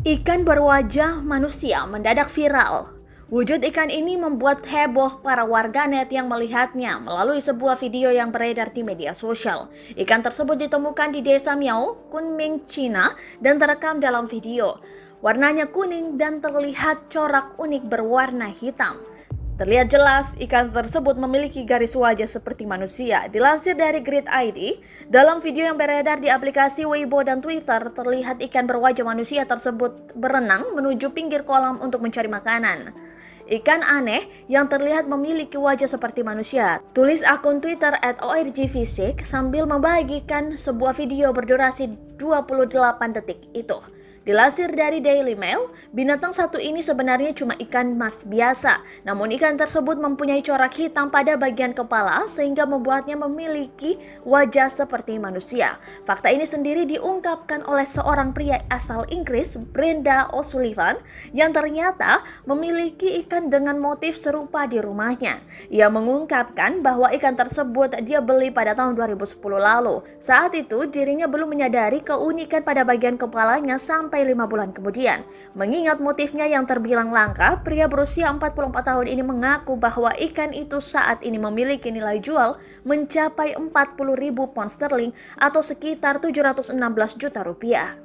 Ikan berwajah manusia mendadak viral. Wujud ikan ini membuat heboh para warganet yang melihatnya melalui sebuah video yang beredar di media sosial. Ikan tersebut ditemukan di Desa Miao, Kunming, Cina dan terekam dalam video. Warnanya kuning dan terlihat corak unik berwarna hitam. Terlihat jelas, ikan tersebut memiliki garis wajah seperti manusia. Dilansir dari Grid ID, dalam video yang beredar di aplikasi Weibo dan Twitter, terlihat ikan berwajah manusia tersebut berenang menuju pinggir kolam untuk mencari makanan. Ikan aneh yang terlihat memiliki wajah seperti manusia. Tulis akun Twitter @orgfisik sambil membagikan sebuah video berdurasi 28 detik itu. Dilansir dari Daily Mail, binatang satu ini sebenarnya cuma ikan mas biasa. Namun ikan tersebut mempunyai corak hitam pada bagian kepala sehingga membuatnya memiliki wajah seperti manusia. Fakta ini sendiri diungkapkan oleh seorang pria asal Inggris, Brenda O'Sullivan, yang ternyata memiliki ikan dengan motif serupa di rumahnya. Ia mengungkapkan bahwa ikan tersebut dia beli pada tahun 2010 lalu. Saat itu dirinya belum menyadari keunikan pada bagian kepalanya sampai 5 bulan kemudian. Mengingat motifnya yang terbilang langka, pria berusia 44 tahun ini mengaku bahwa ikan itu saat ini memiliki nilai jual mencapai 40.000 pound sterling atau sekitar 716 juta rupiah.